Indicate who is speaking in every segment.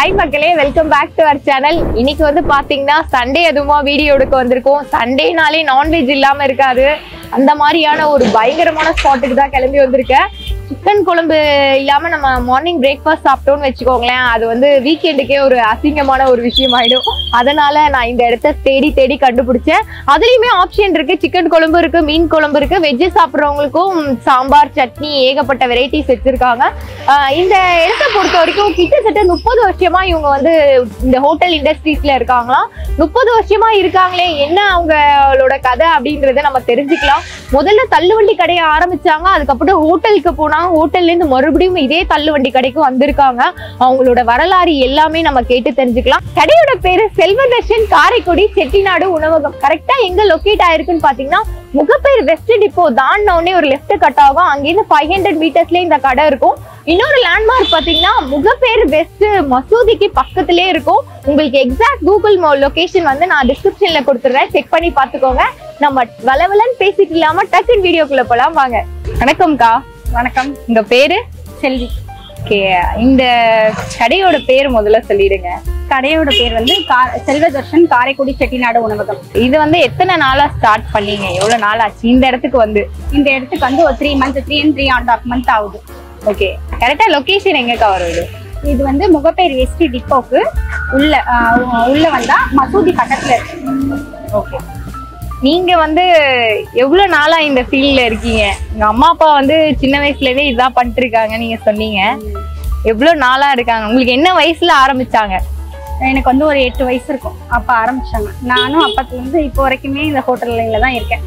Speaker 1: Hi மக்களே, welcome back to our channel. இன்னைக்கு வந்து பாத்தீங்கன்னா சண்டே அதுமா வீடியோ எடுக்க வந்திருக்கோம். சண்டேனாலே நான்வெஜ் இல்லாம இருக்காது. அந்த மாதிரியான ஒரு பயங்கரமான ஸ்பாட்டுக்கு தான் கிளம்பி வந்திருக்கேன். சிக்கன் குழம்பு இல்லாம நம்ம மார்னிங் பிரேக்ஃபாஸ்ட் சாப்பிட்டோம்னு வச்சுக்கோங்களேன், அது வந்து வீக்கெண்டுக்கே ஒரு அசிங்கமான ஒரு விஷயம் ஆயிடும். அதனால நான் இந்த இடத்த தேடி கண்டுபிடிச்சேன். அதுலயுமே ஆப்ஷன் இருக்கு. சிக்கன் குழம்பு இருக்கு, மீன் குழம்பு இருக்கு. வெஜ் சாப்பிட்றவங்களுக்கும் சாம்பார், சட்னி, ஏகப்பட்ட வெரைட்டிஸ் வச்சிருக்காங்க. இந்த இடத்தை பொறுத்த வரைக்கும் கிட்டத்தட்ட 30 வருஷமா இவங்க வந்து இந்த ஹோட்டல் இண்டஸ்ட்ரீஸ்ல இருக்காங்களாம். 30 வருஷமா இருக்காங்களே, என்ன அவங்களோட கதை அப்படின்றத நம்ம தெரிஞ்சுக்கலாம். முதல்ல தள்ளுவண்டி கடையை ஆரம்பிச்சாங்க. அதுக்கப்புறம் ஹோட்டலுக்கு போனாங்க. ஹோட்டல்ல இருந்து மறுபடியும் இதே தள்ளுவண்டி கடைக்கு வந்திருக்காங்க. அவங்களோட வரலாறு எல்லாமே நம்ம கேட்டு தெரிஞ்சுக்கலாம். கடையோட பேரு செல்வதர்ஷன் காரைக்குடி செட்டிநாடு உணவகம். கரெக்டா எங்க லொக்கேட் ஆயிருக்குன்னு பாத்தீங்கன்னா, முகப்பேர் வெஸ்ட் டிப்போ தாண்டனே ஒரு லெஃப்ட் கட் ஆகும். அங்கிருந்து 500 மீட்டர்ஸ்ல இந்த கடை இருக்கும். இன்னொரு லேண்ட்மார்க் பாத்தீங்கன்னா, முகப்பேர் வெஸ்ட் மசூதிக்கு பக்கத்திலே இருக்கும். உங்களுக்கு எக்ஸாக்ட் கூகுள் லொகேஷன் வந்து நான் டிஸ்கிரிப்ஷன்ல கொடுத்துறேன், செக் பண்ணி பாத்துக்கோங்க. நம்ம வளவலன்னு பேசிட்டு இல்லாம டக்குன்னு வீடியோக்குள்ள போலாம் வாங்க. வணக்கம்க்கா.
Speaker 2: வணக்கம்.
Speaker 1: உங்க பேரு?
Speaker 2: செல்வி.
Speaker 1: ஓகே, இந்த கடையோட பேர் முதல்ல சொல்லிடுங்க.
Speaker 2: கடையோட பேர் வந்து செல்வதர்ஷன் காரைக்குடி செட்டிநாடு உணவகம்.
Speaker 1: இது வந்து எத்தனை நாளா ஸ்டார்ட் பண்ணீங்க? எவ்வளவு நாள் ஆச்சு இந்த இடத்துக்கு வந்து?
Speaker 2: இந்த இடத்துக்கு வந்து ஒரு 3 months 3 and 3.5 months ஆகுது.
Speaker 1: ஓகே, கரெக்டா லொகேஷன் எங்கக்கா வருது?
Speaker 2: இது வந்து முகப்பேர் வெஸ்ட் டிப்போக்கு உள்ள வந்தா மசூதி பக்கத்துல இருக்கு.
Speaker 1: ஓகே, நீங்க வந்து எவ்வளவு நாளா இந்த ஃபீல்ட்ல இருக்கீங்க? உங்க அம்மா அப்பா வந்து சின்ன வயசுல இருந்தே இதான் பண்ணிட்டு இருக்காங்க நீங்க சொன்னீங்க. எவ்வளவு நாளா இருக்காங்க? உங்களுக்கு என்ன வயசுல ஆரம்பிச்சாங்க?
Speaker 2: எனக்கு வந்து ஒரு 8 வயசு இருக்கும் அப்ப ஆரம்பிச்சாங்க. நானும் அப்பத்துல இருந்து இப்போ வரைக்குமே இந்த ஹோட்டல் லைன்ல தான் இருக்கேன்.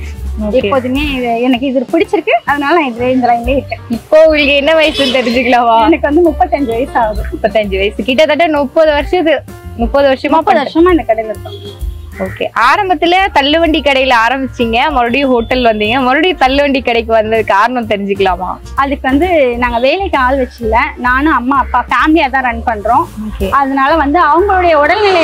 Speaker 2: எப்போதுமே எனக்கு இது பிடிச்சிருக்கு, அதனால நான் இந்த லைன்லயே இருக்கேன்.
Speaker 1: இப்போ உங்களுக்கு என்ன வயசுன்னு தெரிஞ்சுக்கலாமா?
Speaker 2: எனக்கு வந்து 35 வயசு ஆகுது.
Speaker 1: 35 வயசு, கிட்டத்தட்ட 30 வருஷமா
Speaker 2: இந்த கடையில இருக்கோம்.
Speaker 1: ஓகே, ஆரம்பத்துல தள்ளுவண்டி கடையில ஆரம்பிச்சீங்க, மறுபடியும் ஹோட்டல் வந்தீங்க, மறுபடியும் தள்ளுவண்டி கடைக்கு வந்தது காரணம் தெரிஞ்சுக்கலாமா?
Speaker 2: அதுக்கு வந்து நாங்க வேலைக்கு ஆள் வச்சுல, நானும் அம்மா அப்பா ஃபேமிலியா தான் ரன் பண்றோம். அதனால வந்து அவங்களுடைய உடல்நிலை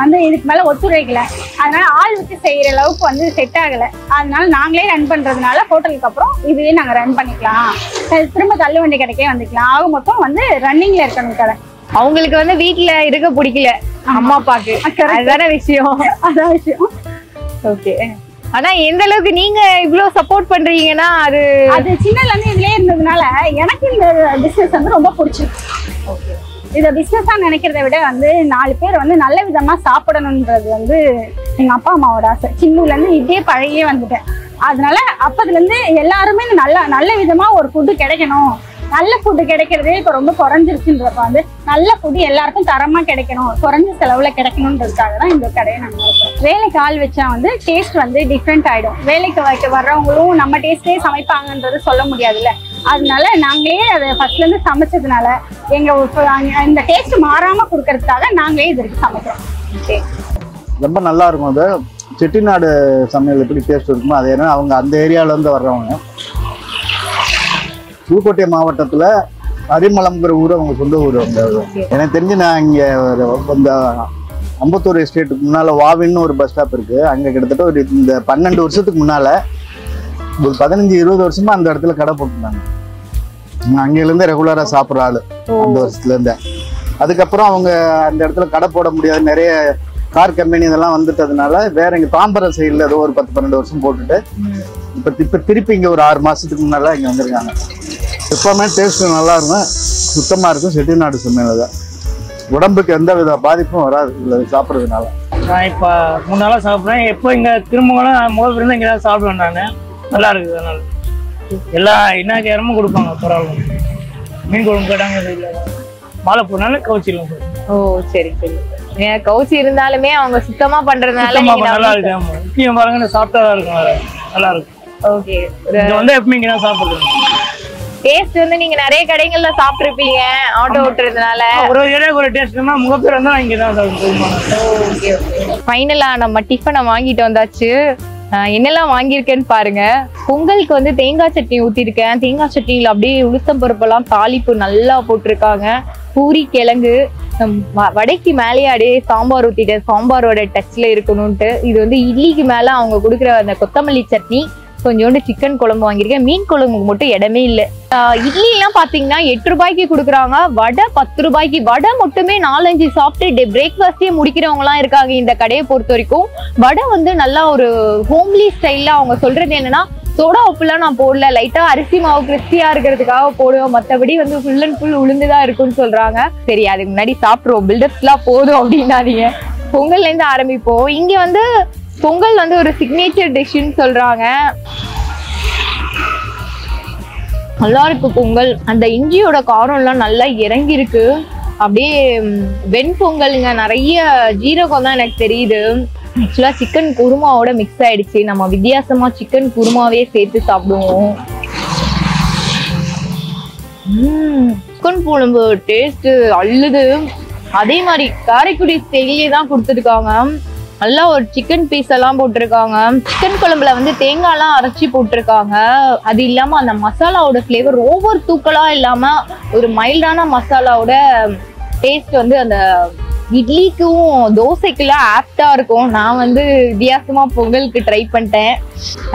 Speaker 2: வந்து இதுக்கு மேல ஒத்துழைக்கல. அதனால ஆள் வச்சு செய்யற அளவுக்கு வந்து செட் ஆகல. அதனால நாங்களே ரன் பண்றதுனால ஹோட்டலுக்கு அப்புறம் இதுவே நாங்க ரன் பண்ணிக்கலாம், திரும்ப தள்ளுவண்டி கடைக்கே வந்துக்கலாம். ஆக மொத்தம் வந்து ரன்னிங்ல இருக்கணும் கடை.
Speaker 1: அவங்களுக்கு வந்து வீட்டுல இருக்க பிடிக்கல அம்மா அப்பாக்கு, அதுதான விஷயம்.
Speaker 2: அதான் விஷயம்.
Speaker 1: ஓகே, ஆனா எந்த அளவுக்கு நீங்க இவ்வளவு சப்போர்ட் பண்றீங்கன்னா
Speaker 2: அது சின்னதுல இருந்து இதுலயே இருந்ததுனால எனக்கு இந்த பிசினஸ் வந்து ரொம்ப பிடிச்சிருக்கு. இதை பிசினஸா நினைக்கிறத விட வந்து 4 பேர் வந்து நல்ல விதமா சாப்பிடணும்ன்றது வந்து எங்க அப்பா அம்மாவோட ஆசை. சின்னதுல இருந்து இதே பழகியே வந்துட்டேன். அதனால அப்பதுல இருந்து எல்லாருமே நல்ல விதமா ஒரு ஃபுட்டு கிடைக்கணும், நல்ல ஃபுட்டு கிடைக்கிறதே இப்போ ரொம்ப குறைஞ்சிருச்சுன்றப்ப வந்து நல்ல ஃபுட்டு எல்லாருக்கும் தரமா கிடைக்கணும், குறைஞ்ச செலவுல கிடைக்கணும்ன்றதுக்காக தான் இந்த கடையை நாங்கள் வைக்கிறோம். வேலைக்கு ஆள் வச்சா வந்து டேஸ்ட் வந்து டிஃப்ரெண்ட் ஆயிடும். வேலைக்கு வர்றவங்களும் நம்ம டேஸ்டே சமைப்பாங்கன்றது சொல்ல முடியாதுல்ல. அதனால நாங்களே அதை ஃபர்ஸ்ட்ல இருந்து சமைச்சதுனால இந்த டேஸ்ட் மாறாம கொடுக்கறதுக்காக நாங்களே இதற்கு சமைக்கிறோம்.
Speaker 3: ரொம்ப நல்லா இருக்கும். அது செட்டிநாடு சமையல் எப்படி டேஸ்ட் இருக்குமோ அதே அவங்க அந்த ஏரியாவில இருந்து வர்றவங்க. புதுக்கோட்டை மாவட்டத்துல அரிமளம்ங்கிற ஊர் அவங்க சொந்த ஊர். அவங்க எனக்கு தெரிஞ்சு நான் இங்க இந்த அம்பத்தூர் எஸ்டேட்டுக்கு முன்னால வாவின்னு ஒரு பஸ் ஸ்டாப் இருக்கு. அங்க கிட்டத்தட்ட ஒரு இந்த 12 வருஷத்துக்கு முன்னால ஒரு 15-20 வருஷமா அந்த இடத்துல கடை போட்டுருந்தாங்க. அங்கிலிருந்து ரெகுலரா சாப்பிட்ற ஆளு அந்த வருஷத்துல இருந்தே. அதுக்கப்புறம் அவங்க அந்த இடத்துல கடை போட முடியாது, நிறைய கார் கம்பெனி இதெல்லாம் வந்துட்டதுனால வேற இங்க தாம்பரம் சைடுல ஏதோ ஒரு 10-12 வருஷம் போட்டுட்டு இப்ப திருப்பி இங்க ஒரு 6 மாசத்துக்கு முன்னால இங்க வந்திருக்காங்க. எப்பவுமே டேஸ்ட் நல்லா இருக்கும், சுத்தமா இருக்கும். செட்டிநாடு சமையல் தான், உடம்புக்கு எந்த வித பாதிப்பும் வராது இல்லை சாப்பிட்றதுனால.
Speaker 4: நான் இப்போ 3 நாளாக சாப்பிட்றேன். எப்போ இங்கே திரும்பவும் முகப்பிருந்தா இங்கே தான் சாப்பிடுவேன் நான். நல்லா இருக்குது. அதனால எல்லா என்ன கேரமும் கொடுப்பாங்க, பரவாயில்ல. மீன் குழம்பு கேட்டாங்க, இல்லை மாலை போனாலும் கவுச்சிடலாம்.
Speaker 1: ஓ சரி சரி. கவுச்சி இருந்தாலுமே அவங்க சுத்தமா பண்றதுனால
Speaker 4: நல்லா இருக்கு. ஆமா, முக்கியம் பாருங்க, சாப்பிட்டா இருக்கும், நல்லா இருக்கும். ஓகே, வந்து எப்பவுமே இங்கே தான் சாப்பிடுறேன்.
Speaker 1: டேஸ்ட் வந்து நீங்க நிறைய கடைகள்ல சாப்பிட்டுருப்பீங்க ஆட்டோ ஓட்டுறதுனால.
Speaker 4: ஒரு ஏரியாவுக்கு ஒரு டேஸ்ட்னா முகப்பேர் வந்தா இங்கே தான் சாப்பிடுவேன்.
Speaker 1: ஃபைனலா நம்ம டிஃபனை வாங்கிட்டு வந்தாச்சு. என்னெல்லாம் வாங்கியிருக்கேன்னு பாருங்க. பொங்கலுக்கு வந்து தேங்காய் சட்னி ஊத்திருக்கேன். தேங்காய் சட்னியில அப்படியே உளுத்தம் பருப்பெல்லாம் தாளிப்பு நல்லா போட்டிருக்காங்க. பூரி கிழங்கு, வடைக்கு மேலேயே அப்படியே சாம்பார் ஊத்திட்டேன், சாம்பாரோட டச்ல இருக்கணும்ட்டு. இது வந்து இட்லிக்கு மேல அவங்க கொடுக்குற அந்த கொத்தமல்லி சட்னி, கொஞ்சோண்டு சிக்கன் குழம்பு வாங்கியிருக்கேன். மீன் குழம்புக்கு மட்டும் இடமே இல்லை. இட்லி எல்லாம் பாத்தீங்கன்னா 8 ரூபாய்க்கு கொடுக்குறாங்க. வடை 10 ரூபாய்க்கு. வடை மட்டுமே 4-5 சாப்பிட்டு பிரேக்ஃபாஸ்டே முடிக்கிறவங்க எல்லாம் இருக்காங்க இந்த கடையை பொறுத்த வரைக்கும். வடை வந்து நல்லா ஒரு ஹோம்லி ஸ்டைல்ல அவங்க சொல்றது என்னன்னா, சோடா உப்புலாம் நான் போடல, லைட்டா அரிசி மாவு கிறிஸ்பியா இருக்கிறதுக்காக போடுவோம், மத்தபடி வந்து ஃபுல் அண்ட் ஃபுல் உளுந்துதான் இருக்குன்னு சொல்றாங்க. சரி, அதுக்கு முன்னாடி சாப்பிடுவோம், பில்டப்ஸ் எல்லாம் போதும் அப்படின்னாதீங்க. பொங்கல்ல இருந்து ஆரம்பிப்போம். இங்க வந்து பொங்கல் வந்து ஒரு சிக்னேச்சர் டிஷ்ன்னு சொல்றாங்க. நல்லா இருக்கு பொங்கல். அந்த இஞ்சியோட காரம் எல்லாம் நல்லா இறங்கி இருக்கு. அப்படியே வெண்பொங்கலுங்க, நிறைய ஜீரகம் தான் எனக்கு தெரியுது. ஆக்சுவலா சிக்கன் குருமாவோட மிக்ஸ் ஆயிடுச்சு. நம்ம வித்தியாசமா சிக்கன் குருமாவே சேர்த்து சாப்பிடுவோம். சிக்கன் குழம்பு டேஸ்ட் அள்ளுது. அதே மாதிரி காரைக்குடி ஸ்டைலே தான் கொடுத்துருக்காங்க. நல்லா ஒரு சிக்கன் பீஸ் எல்லாம் போட்டிருக்காங்க. சிக்கன் குழம்புல வந்து தேங்காய் எல்லாம் அரைச்சி போட்டிருக்காங்க. அது இல்லாம அந்த மசாலாவோட ஃபிளேவர் ஓவர் தூக்கலா இல்லாம ஒரு மைல்டான மசாலாவோட டேஸ்ட் வந்து அந்த இட்லிக்கும் தோசைக்குலாம் ஆப்டா இருக்கும். நான் வந்து வித்தியாசமா பொங்கலுக்கு ட்ரை பண்ணிட்டேன்.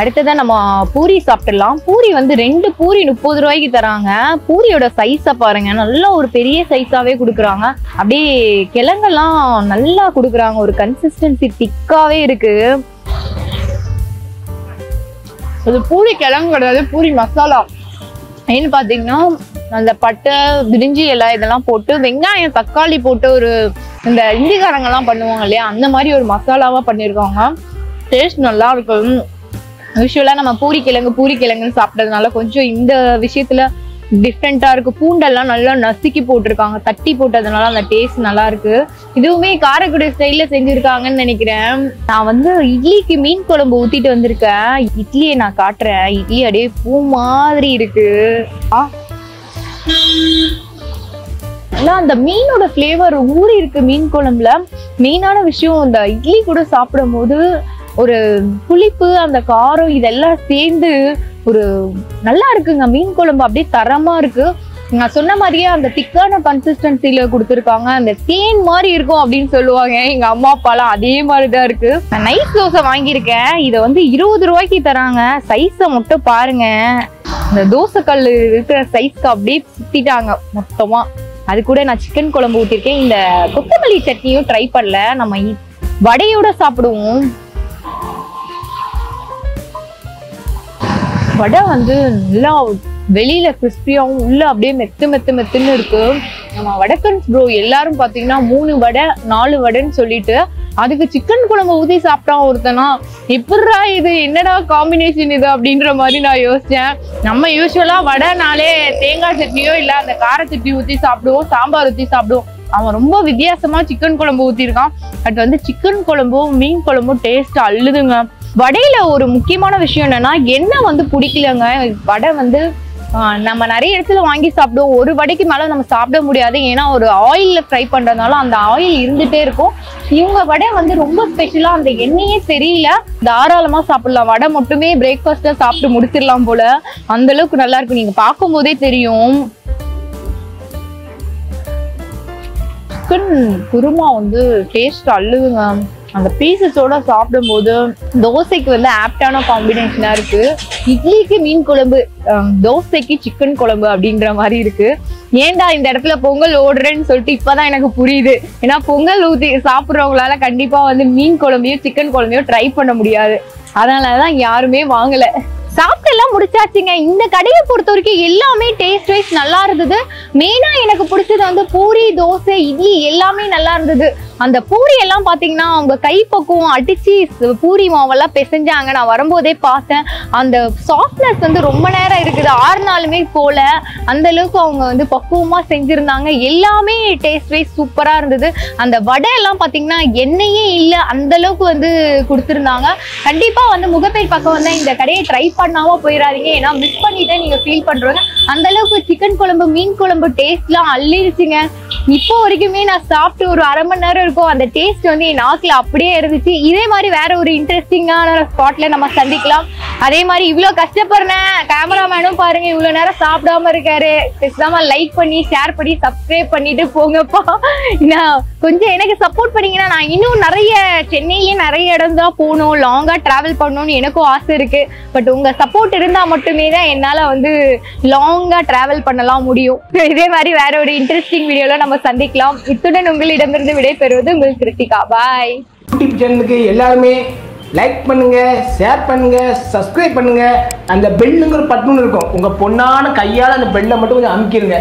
Speaker 1: அடுத்ததான் நம்ம பூரி சாப்பிட்டுடலாம். பூரி வந்து 2 பூரி 30 ரூபாய்க்கு தராங்க. பூரியோட சைஸை பாருங்க, நல்லா ஒரு பெரிய சைஸாவே கொடுக்குறாங்க. அப்படியே கிழங்கெல்லாம் நல்லா கொடுக்குறாங்க. ஒரு கன்சிஸ்டன்சி திக்காவே இருக்கு. அது பூரி கிழங்கு கிடையாது, பூரி மசாலா. ஏன்னு பாத்தீங்கன்னா அந்த பட்டை பிரிஞ்சி இலை இதெல்லாம் போட்டு வெங்காயம் தக்காளி போட்டு ஒரு இந்த இந்திக்காரங்கெல்லாம் பண்ணுவாங்க இல்லையா, அந்த மாதிரி ஒரு மசாலாவா பண்ணியிருக்காங்க. டேஸ்ட் நல்லா இருக்கும். யூஸ்வலா நம்ம பூரி கிழங்குன்னு சாப்பிட்டதுனால கொஞ்சம் இந்த விஷயத்துல டிஃப்ரெண்டா இருக்கு. பூண்டெல்லாம் நல்லா நசுக்கி போட்டிருக்காங்க, தட்டி போட்டதுனால அந்த டேஸ்ட் நல்லா இருக்கு. இதுவுமே காரைக்குடி ஸ்டைல்ல செஞ்சிருக்காங்கன்னு நினைக்கிறேன். நான் வந்து இட்லிக்கு மீன் குழம்பு ஊத்திட்டு வந்திருக்கேன். இட்லியை நான் காட்டுறேன். இட்லி அப்படியே பூ மாதிரி இருக்கு. அந்த மீனோட ஃபிளேவர் ஊறி இருக்கு மீன் குழம்புல. மெயினான விஷயம், இந்த இட்லி கூட சாப்பிடும் போது ஒரு புளிப்பு அந்த காரம் இதெல்லாம் சேர்ந்து ஒரு நல்லா இருக்குங்க. மீன் குழம்பு அப்படியே தரமா இருக்கு. நான் சொன்ன மாதிரியே அந்த திக்கான கன்சிஸ்டன்சில கொடுத்துருக்காங்க. அந்த தேன் மாதிரி இருக்கும் அப்படின்னு சொல்லுவாங்க எங்க அம்மா அப்பாலாம், அதே மாதிரிதான் இருக்கு. நான் நைஸ் தோசை வாங்கியிருக்கேன். இதை வந்து 20 ரூபாய்க்கு தராங்க. சைஸை மட்டும் பாருங்க. இந்த தோசை கல் இருக்கிற சைஸ்க்கு அப்படியே சுத்திட்டாங்க மொத்தமா. அது கூட நான் சிக்கன் குழம்பு ஊத்திருக்கேன். இந்த கொத்தமல்லி சட்னியும் ட்ரை பண்ணல. நம்ம வடையோட சாப்பிடுவோம். வடை வந்து நல்லா வெளியில கிறிஸ்பியாவும் உள்ள அப்படியே மெத்துன்னு இருக்கு. நம்ம வடக்கன்ஸ் ப்ரோ எல்லாரும் பாத்தீங்கன்னா 3 வடை 4 வடைன்னு சொல்லிட்டு அதுக்கு சிக்கன் குழம்பு ஊத்தி சாப்பிட்டான் ஒருத்தனா. எப்படா இது, என்னடா காம்பினேஷன் இது அப்படின்ற மாதிரி நான் யோசிச்சேன். நம்ம யூஸ்வலா வடைனாலே தேங்காய் சட்னியோ இல்ல அந்த கார சட்னி ஊத்தி சாப்பிடுவோம், சாம்பார் ஊத்தி சாப்பிடுவோம். அவன் ரொம்ப வித்தியாசமா சிக்கன் குழம்பு ஊத்திருக்கான். பட் வந்து சிக்கன் குழம்பும் மீன் குழம்பும் டேஸ்ட் அள்ளுதுங்க. வடையில ஒரு முக்கியமான விஷயம் என்னன்னா, எண்ணெய் வந்து பிடிக்கலங்க. வடை வந்து நம்ம நிறைய இடத்துல வாங்கி சாப்பிடுவோம். ஒரு வடைக்கு மேல நம்ம சாப்பிட முடியாது, ஏன்னா ஒரு ஆயில்ல ஃப்ரை பண்றதுனால அந்த ஆயில் இருந்துட்டே இருக்கும். இவங்க வடை வந்து ரொம்ப ஸ்பெஷலா, அந்த எண்ணெயே தெரியல, தாராளமா சாப்பிடலாம். வடை மட்டுமே பிரேக்ஃபாஸ்டா சாப்பிட்டு முடிச்சிடலாம் போல, அந்த அளவுக்கு நல்லா இருக்கு. நீங்க பார்க்கும் போதே தெரியும். சிக்கன் குருமா வந்து டேஸ்ட் அள்ளுதுங்க. அந்த பீசஸோட சாப்பிடும் போது தோசைக்கு வந்து ஆப்டான காம்பினேஷனா இருக்கு. இட்லிக்கு மீன் குழம்பு, தோசைக்கு சிக்கன் குழம்பு அப்படின்ற மாதிரி இருக்கு. ஏன்டா இந்த இடத்துல பொங்கல் ஓடுறேன்னு சொல்லிட்டு இப்பதான் எனக்கு புரியுது. ஏன்னா பொங்கல் ஊத்தி சாப்பிட்றவங்களால கண்டிப்பா வந்து மீன் குழம்பையும் சிக்கன் குழம்பையும் ட்ரை பண்ண முடியாது. அதனாலதான் யாருமே வாங்கல. சாப்பிட்டு எல்லாம் முடிச்சாச்சுங்க. இந்த கடையை பொறுத்த வரைக்கும் எல்லாமே டேஸ்ட் வைஸ் நல்லா இருந்தது. மெயினா எனக்கு பிடிச்சது வந்து பூரி, தோசை, இட்லி எல்லாமே நல்லா இருந்தது. அந்த பூரி எல்லாம் பாத்தீங்கன்னா அவங்க கைப்பக்குவம் அடிச்சு பூரி மாவெல்லாம் பிசைஞ்சாங்க. நான் வரும்போதே பார்த்தேன். அந்த சாஃப்ட்னஸ் வந்து ரொம்ப நேரம் இருக்குது, 6 நாளுமே போல. அந்த அளவுக்கு அவங்க வந்து பக்குவமா செஞ்சிருந்தாங்க. எல்லாமே டேஸ்ட் வைஸ் சூப்பரா இருந்தது. அந்த வடை எல்லாம் பாத்தீங்கன்னா எண்ணெயே இல்லை, அந்த அளவுக்கு வந்து கொடுத்துருந்தாங்க. கண்டிப்பா வந்து முகப்பேர் பக்கம் வந்து இந்த கடையை ட்ரை பண்ணாம போயிடாதீங்க. ஏன்னா மிஸ் பண்ணிட்டு நீங்க ஃபீல் பண்றீங்க. அந்த அளவுக்கு சிக்கன் குழம்பு மீன் குழம்பு டேஸ்ட்லாம் அள்ளிருச்சுங்க. இப்போ வரைக்குமே நான் சாப்பிட்டு ஒரு 1/2 மணி நேரம் இருக்கும். அந்த டேஸ்ட் வந்து என் நாக்குல அப்படியே இருந்துச்சு. இதே மாதிரி வேற ஒரு இன்ட்ரெஸ்டிங்கான ஸ்பாட்ல நம்ம சந்திக்கலாம். அதே மாதிரி இவ்வளவு கஷ்டப்படுறேன் கேமராமேனும் பாருங்க இவ்வளவு நேரம் சாப்பிடாம இருக்காரு. பேசாம லைக் பண்ணி ஷேர் பண்ணி சப்ஸ்கிரைப் பண்ணிட்டு போங்கப்பா. நான் கொஞ்சம் எனக்கு சப்போர்ட் பண்ணீங்கன்னா நான் இன்னும் நிறைய சென்னையிலேயே நிறைய இடம் தான் போகணும், லாங்கா டிராவல் பண்ணணும்னு எனக்கும் ஆசை இருக்கு. பட் உங்க சப்போர்ட் இருந்தா மட்டுமே தான் என்னால வந்து லாங்கா டிராவல் பண்ணலாம் முடியும். இதே மாதிரி வேற ஒரு இன்ட்ரெஸ்டிங் வீடியோல நம்ம சந்திக்கலாம். இத்துடன் உங்களிடமிருந்து விடைபெறுவது உங்கள் கிருத்திகா. பாய்.
Speaker 5: யூடியூப் சேனலுக்கு எல்லாருமே லைக் பண்ணுங்க, ஷேர் பண்ணுங்க, சப்ஸ்கிரைப் பண்ணுங்க. அந்த பெல்லுங்கிற பட்டன் இருக்கும், உங்க பொண்ணான கையால அந்த பெல்லை மட்டும் கொஞ்சம் அமுக்கிடுங்க.